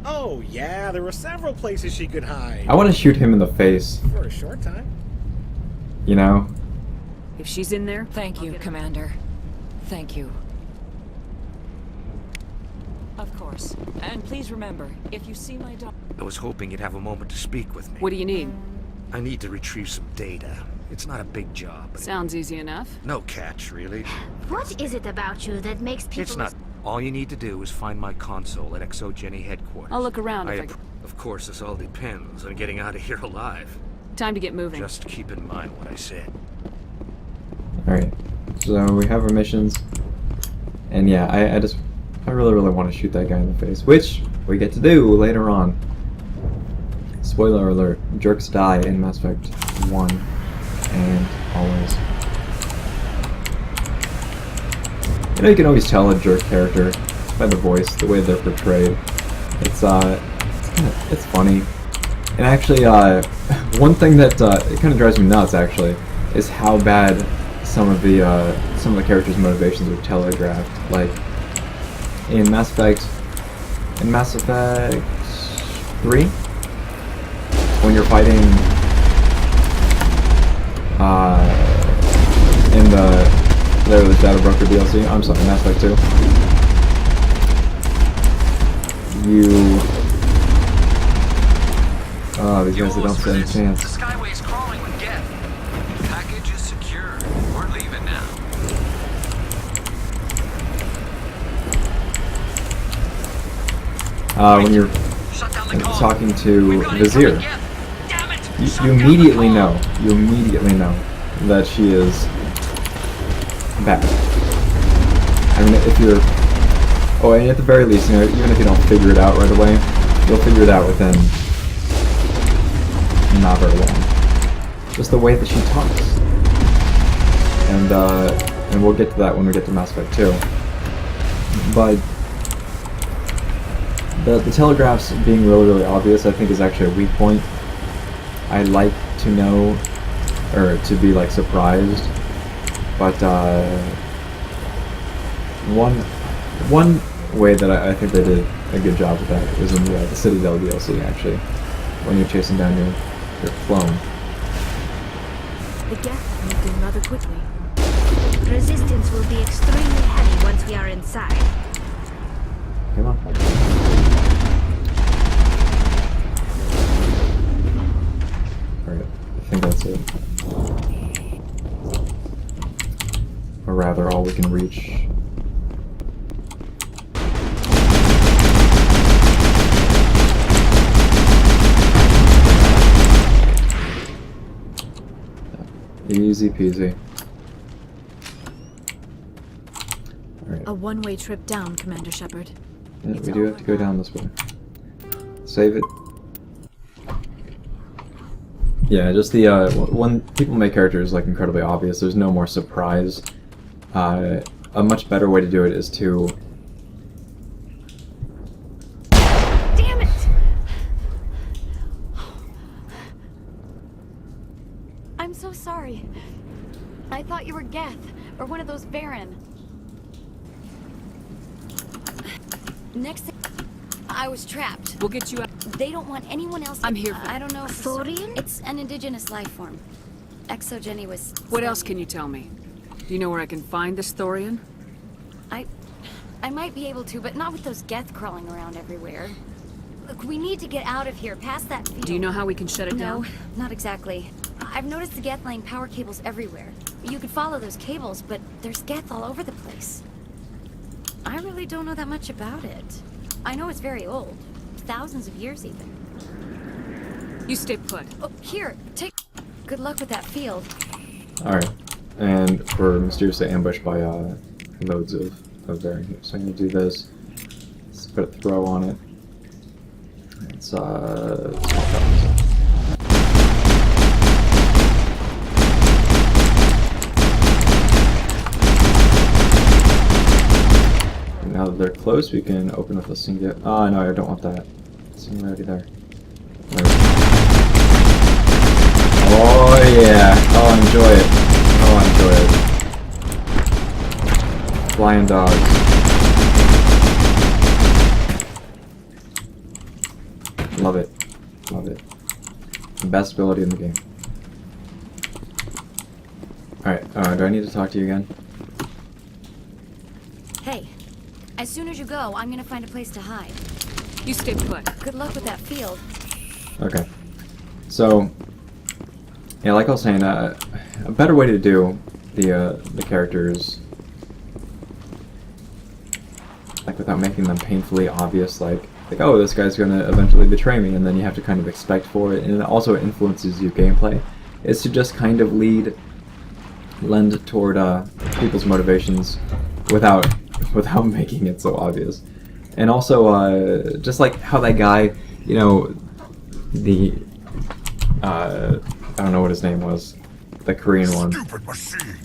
Oh, yeah, there were several places she could hide. I want to shoot him in the face. For a short time. You know? If she's in there... Thank you, Commander. Thank you. Of course. And please remember, if you see my daughter... I was hoping you'd have a moment to speak with me. What do you need? I need to retrieve some data. It's not a big job. But sounds easy enough. No catch, really. What is it about you that makes people... It's not. All you need to do is find my console at Exogeny headquarters. I'll look around if I... Of course, this all depends on getting out of here alive. Time to get moving. Just keep in mind what I said. Alright, so we have our missions. And yeah, I really want to shoot that guy in the face, which we get to do later on. Spoiler alert, jerks die in Mass Effect 1, and always. You know, you can always tell a jerk character by the voice, the way they're portrayed. It's funny. And actually, one thing that it kind of drives me nuts, actually, is how bad some of the characters' motivations are telegraphed. Like in Mass Effect 3, when you're fighting in the Shadow Broker DLC. I'm sorry, Mass Effect 2. These guys that don't stand a chance. The Skyway's crawling with Geth. Package is secure. We're leaving now. When you're talking to Vizier, you immediately know that she is bad. I mean, if you're... Oh, and at the very least, you know, even if you don't figure it out right away, you'll figure it out within not very long. Just the way that she talks. And we'll get to that when we get to Mass Effect 2. But the telegraphs being really obvious, I think, is actually a weak point. I like to know, or to be like surprised, but one way that I think they did a good job with that was in the Citadel DLC, actually, when you're chasing down your clone. The Geth moved in rather quickly. Resistance will be extremely heavy once we are inside. Come on. Alright, I think that's it. Or rather, all we can reach. Easy peasy. Alright. A one-way trip down, Commander Shepard. Yeah, we do have to go down this way. Save it. Yeah, just the, when people make characters, like, incredibly obvious, there's no more surprise. A much better way to do it is to... Damn it! sorry. I thought you were Geth, or one of those Baron. Next thing, I was trapped. We'll get you out. They don't want anyone else. I'm here for I don't know. Thorian? It's an indigenous life form. Exogeny was. What else can you tell me? Do you know where I can find this Thorian? I might be able to, but not with those Geth crawling around everywhere. Look, we need to get out of here, past that field. Do you know how we can shut it down? No, not exactly. I've noticed the Geth laying power cables everywhere. You could follow those cables, but there's Geth all over the place. I really don't know that much about it. I know it's very old. Thousands of years, even. You stay put. Oh, here, take... Good luck with that field. Alright. And we're mysteriously ambushed by loads of variant here. So I'm going to do this. Let's put a throw on it. It's small pellets. Now that they're close, we can open up the singular. Oh no, I don't want that. Singularity there. Oh yeah! Oh, enjoy it. Oh, enjoy it. Flying dogs. Love it. Love it. Best ability in the game. Alright, do I need to talk to you again? Hey, as soon as you go, I'm gonna find a place to hide. You stay put. Good luck with that field. Okay. So, yeah, like I was saying, a better way to do the characters, like without making them painfully obvious, like oh, this guy's gonna eventually betray me, and then you have to kind of expect for it, and it also influences your gameplay, is to just kind of lend toward people's motivations without making it so obvious. And also, just like how that guy, you know, I don't know what his name was, the Korean one. Stupid machine!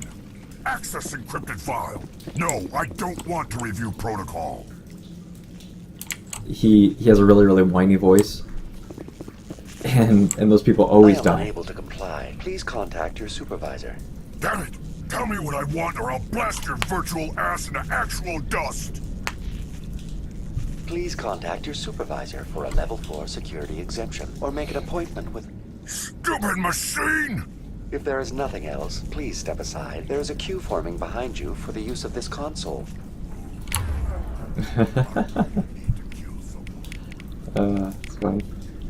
Access encrypted file. No, I don't want to review protocol. He has a really, really whiny voice, and those people always die. I am unable to comply. Please contact your supervisor. Damn it! Tell me what I want, or I'll blast your virtual ass into actual dust. Please contact your supervisor for a level 4 security exemption, or make an appointment with... Stupid machine! If there is nothing else, please step aside. There is a queue forming behind you for the use of this console. It's funny.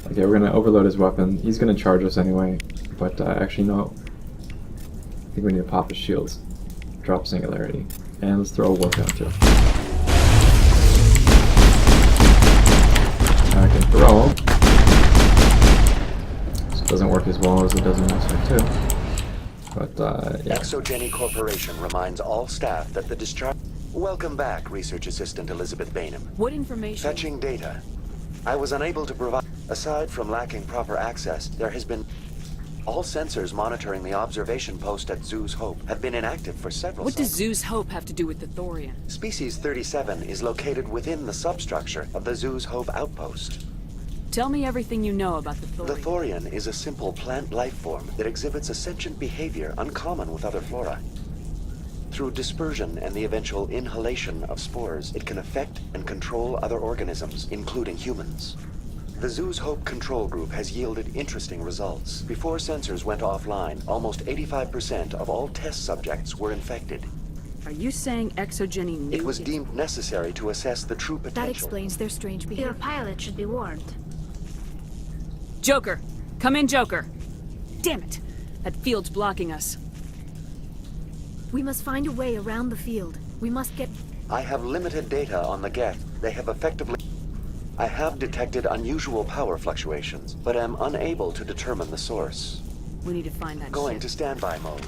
Okay, we're gonna overload his weapon. He's gonna charge us anyway, but actually no. I think we need to pop his shields. Drop singularity. And let's throw a war counter. I can throw. This doesn't work as well as it does in Mass Effect 2. But, yeah. Exogeny Corporation reminds all staff that the discharge... Welcome back, Research Assistant Elizabeth Bainham. What information? Fetching data. I was unable to provide... Aside from lacking proper access, there has been... All sensors monitoring the observation post at Zoo's Hope have been inactive for several What does cycles. Zoo's Hope have to do with the Thorian? Species 37 is located within the substructure of the Zoo's Hope outpost. Tell me everything you know about the Thorian. The Thorian is a simple plant life form that exhibits a sentient behavior uncommon with other flora. Through dispersion and the eventual inhalation of spores, it can affect and control other organisms, including humans. The Zoo's Hope control group has yielded interesting results. Before sensors went offline, almost 85% of all test subjects were infected. Are you saying Exogeny knew It was deemed necessary to assess the true potential. That explains their strange behavior. Your pilot should be warned. Joker! Come in, Joker! Damn it! That field's blocking us. We must find a way around the field. We must get... I have limited data on the Geth. They have effectively... I have detected unusual power fluctuations, but am unable to determine the source. We need to find that Going ship. to standby mode.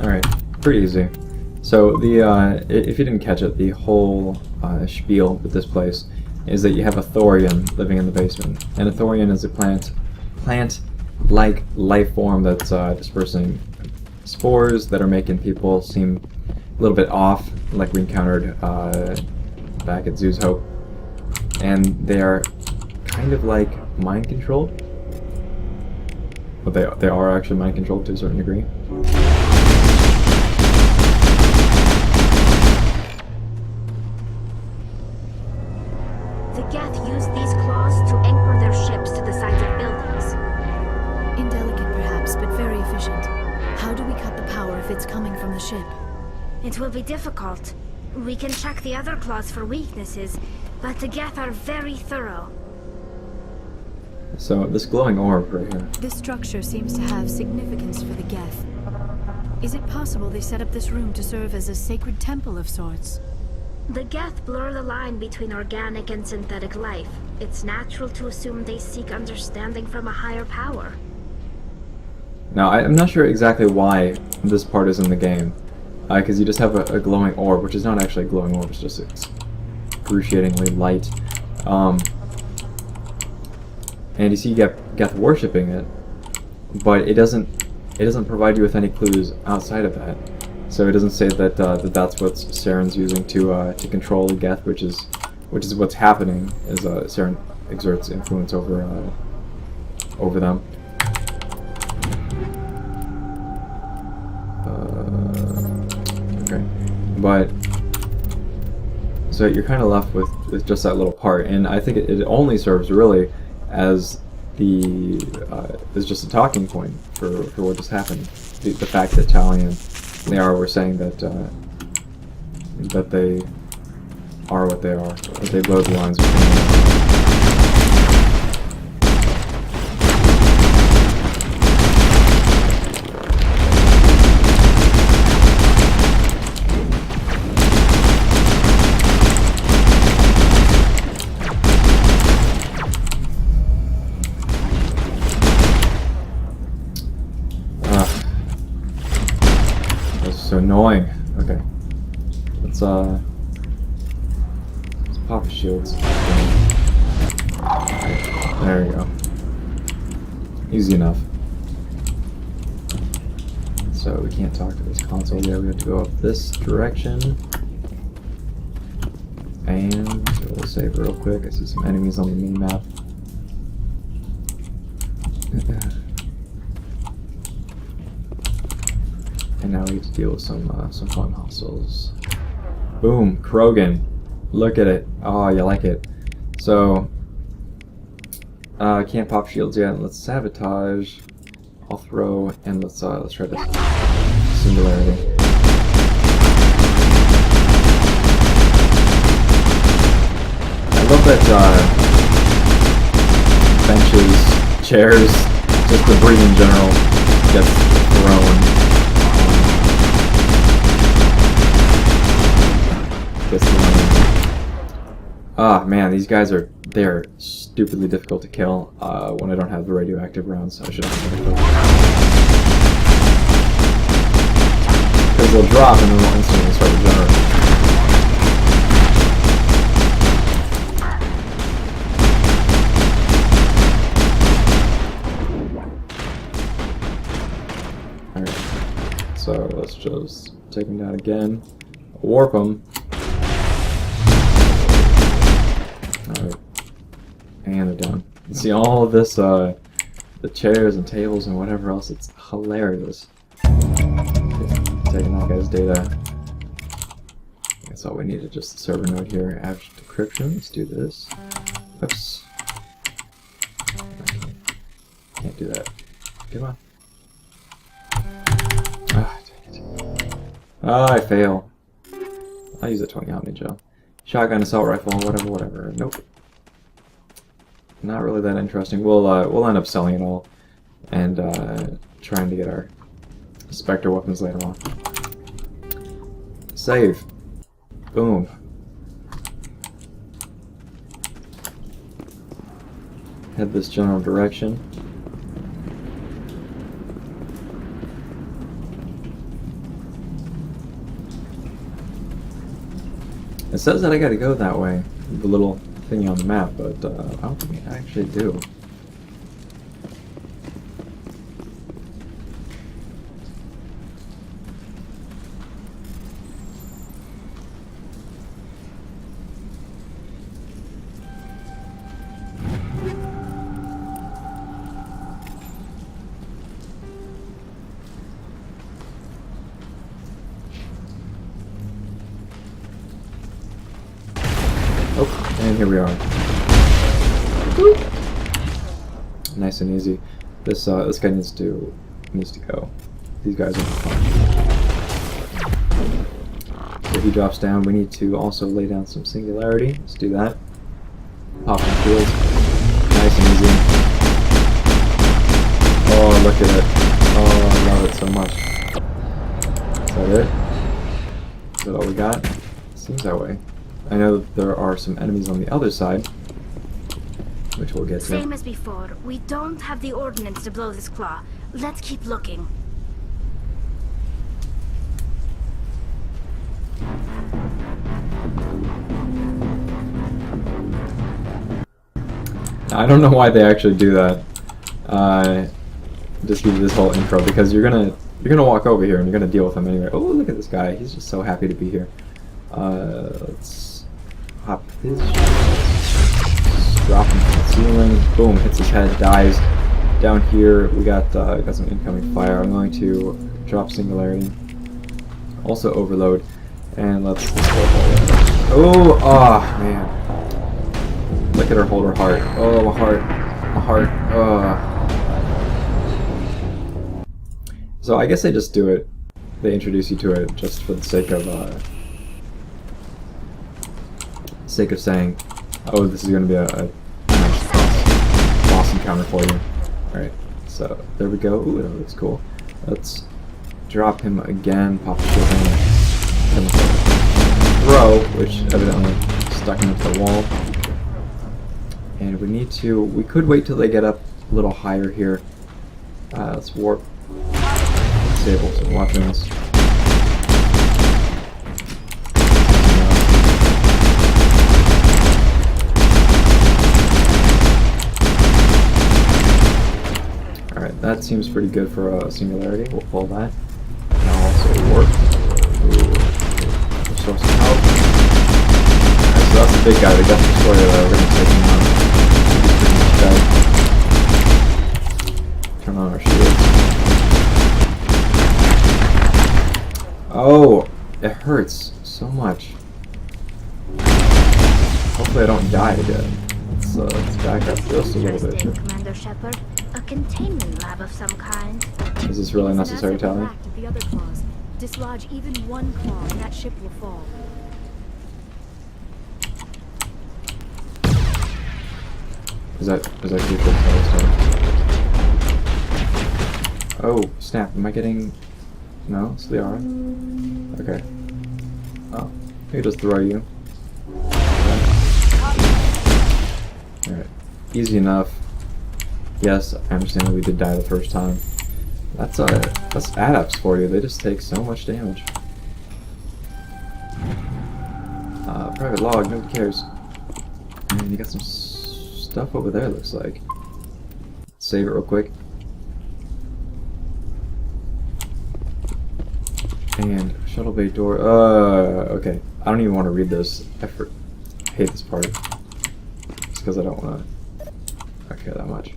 Alright, pretty easy. So, if you didn't catch it, the whole spiel with this place is that you have a Thorian living in the basement. And a Thorian is a plant-like life form that's dispersing spores that are making people seem a little bit off, like we encountered back at Zoo's Hope. And they're kind of like mind-controlled. But they are actually mind controlled to a certain degree. The Geth use these claws to anchor their ships to the sides of buildings. Indelicate perhaps, but very efficient. How do we cut the power if it's coming from the ship? It will be difficult. We can check the other claws for weaknesses, but the Geth are very thorough. So this glowing orb right here. This structure seems to have significance for the Geth. Is it possible they set up this room to serve as a sacred temple of sorts? The Geth blur the line between organic and synthetic life. It's natural to assume they seek understanding from a higher power. Now, I'm not sure exactly why this part is in the game. Because you just have a glowing orb, which is not actually a glowing orb, it's just excruciatingly light. And you see Geth worshipping it, but it doesn't provide you with any clues outside of that. So it doesn't say that that's what Saren's using to control the Geth, which is what's happening, is Saren exerts influence over them. Okay, but so you're kind of left with just that little part, and I think it only serves really as as just a talking point for what just happened. The fact that Tali and Liara were saying that they are what they are, that they blur the lines between them. So annoying. Okay. Let's pop the shields. There we go. Easy enough. So we can't talk to this console yet. We have to go up this direction. And we'll save real quick. I see some enemies on the mini-map. And now we need to deal with some fun hostiles. Boom, Krogan. Look at it. Oh, you like it. So, can't pop shields yet. Let's sabotage. I'll throw, and let's try this singularity. I love that benches, chairs, just debris in general gets thrown. Ah, man, these guys they're stupidly difficult to kill when I don't have the radioactive rounds. I should have them. Because they'll drop and then they'll instantly start regenerating. Alright, so let's just take them down again, warp them. Alright, and they're done. You see all of this, the chairs and tables and whatever else, it's hilarious. Taking that guy's data. That's all we need, is just the server node here. Average decryption, let's do this. Oops. Okay. Can't do that. Come on. Ah, dang it. Ah, I fail. I'll use a 20 Omni Gel. Shotgun, assault rifle, whatever. Nope. Not really that interesting. We'll end up selling it all and trying to get our Spectre weapons later on. Save. Boom. Head this general direction. It says that I gotta go that way, the little thingy on the map, but I don't think I actually do. And here we are. Nice and easy. This guy needs to go. These guys are fun. So he drops down. We need to also lay down some singularity. Let's do that. Pop in field. Nice and easy. Oh, look at it. Oh, I love it so much. Is that it? Is that all we got? Seems that way. I know that there are some enemies on the other side, which we'll get to. Same as before. We don't have the ordnance to blow this claw. Let's keep looking. I don't know why they actually do that. Just give you this whole intro because you're gonna walk over here and you're gonna deal with him anyway. Oh, look at this guy! He's just so happy to be here. Let's hop this. Drop him from the ceiling. Boom! Hits his head. Dies. Down here we got some incoming fire. I'm going to drop singularity. Also overload, and let's go. Oh, man! Look at her hold her heart. Oh, my heart. So I guess they just do it. They introduce you to it just for the sake of saying, oh, this is going to be a nice boss encounter for you. All right. So there we go. Ooh, that looks cool. Let's drop him again. Pop the shield in. Throw, which evidently stuck him into the wall. And we could wait till they get up a little higher here. Let's warp. Disable some weapons. Alright, that seems pretty good for a singularity. We'll pull that. And I'll also warp. Restore some health. Alright, so that's the big guy, the Geth destroyer that we're going to take him on. Turn on our shields. Oh, it hurts so much. Hopefully I don't die again. Let's back up just a little bit here. Commander Shepard. A containment lab of some kind. Is this really necessary, Tally? The other claws. Dislodge even one claw and that ship will fall. Is that crucial? Oh, snap. Am I getting... No, it's Liara. Okay. Oh, he just throw you. Alright. Easy enough. Yes, I understand that we did die the first time. That's adapts for you. They just take so much damage. Private log, nobody cares. And you got some stuff over there, looks like. Save it real quick. And shuttle bay door. Okay. I don't even want to read this. I hate this part. It's because I don't want to care that much.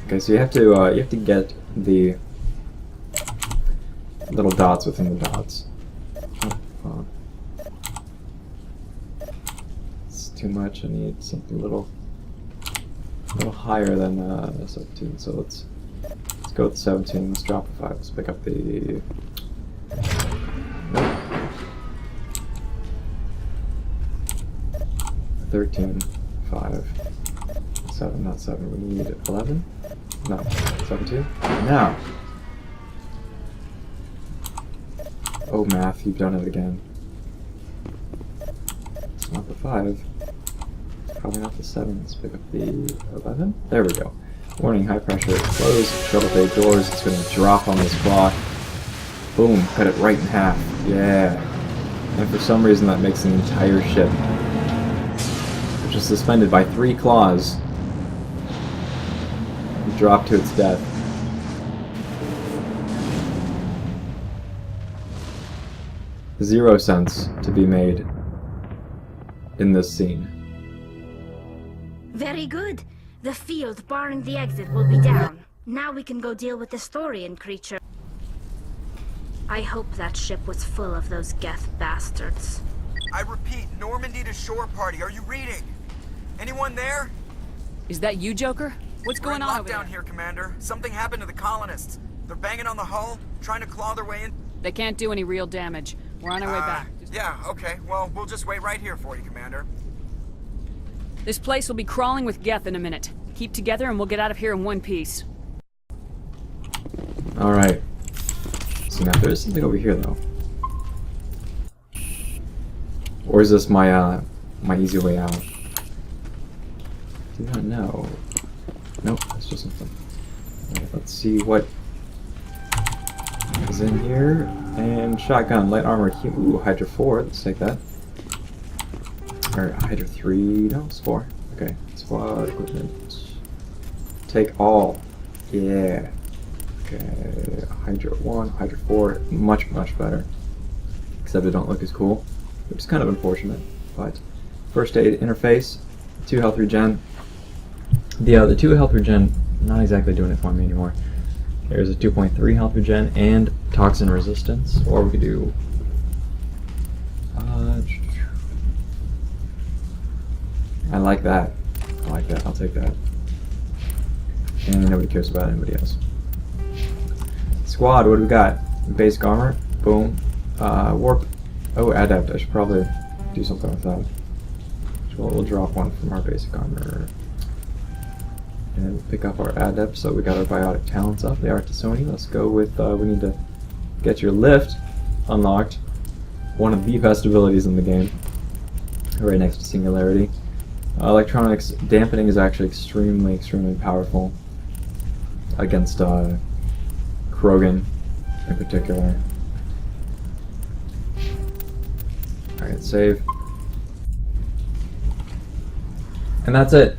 Okay, so you have to get the little dots within the dots. Oh, it's too much. I need something a little higher than 17. So let's go with 17. Let's drop a 5. Let's pick up the. Nope. 13, 5, 7, not 7. We need 11. No, 17. Now. Oh, math, you've done it again. It's not the 5. Probably not the 7. Let's pick up the 11. There we go. Warning, high pressure. Close shuttle bay doors. It's going to drop on this clock. Boom, cut it right in half. Yeah. And for some reason that makes the entire ship, which is suspended by 3 claws, drop to its death. Zero sense to be made in this scene. Very good. The field barring the exit will be down. Now we can go deal with the Storian creature. I hope that ship was full of those Geth bastards. I repeat, Normandy to shore party. Are you reading? Anyone there? Is that you, Joker? What's going on over Lockdown there? here, Commander. Something happened to the colonists. They're banging on the hull, trying to claw their way in. They can't do any real damage. We're on our way back. Yeah, okay. Well, we'll just wait right here for you, Commander. This place will be crawling with Geth in a minute. Keep together and we'll get out of here in one piece. Alright. So now there's something over here though. Or is this my my easy way out? Do not know. Nope, that's just something. Alright, let's see what is in here. And shotgun, light armor, ooh, Hydra 4, let's take that. Or Hydra 3, no, it's 4. Okay, squad equipment. Take all. Yeah. Okay, Hydra 1, Hydra 4, much better. Except they don't look as cool, which is kind of unfortunate. But first aid interface, 2 health regen. The 2 health regen, not exactly doing it for me anymore. There's a 2.3 health regen and toxin resistance, or we could do. I like that. I like that. I'll take that. And nobody cares about anybody else. Squad, what do we got? Basic armor, boom. Warp. Oh, adept. I should probably do something with that. So we'll drop one from our basic armor. And pick up our adept. So we got our biotic talents up. They are to Sony. Let's go with. We need to get your lift unlocked. One of the best abilities in the game. Right next to Singularity. Electronics dampening is actually extremely powerful against Krogan in particular. Alright, save. And that's it.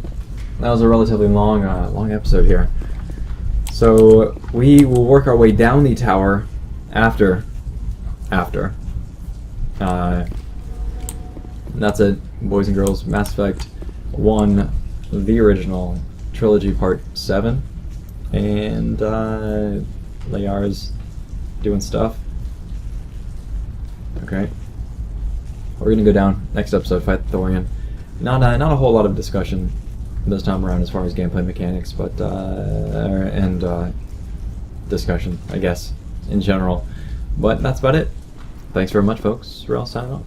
That was a relatively long episode here. So we will work our way down the tower after. That's it, boys and girls. Mass Effect 1, the original Trilogy Part 7, and Liara's doing stuff. Okay, we're gonna go down next episode, fight the Thorian. Not a whole lot of discussion this time around as far as gameplay mechanics, but discussion, I guess, in general. But that's about it. Thanks very much, folks. Wrel signing off.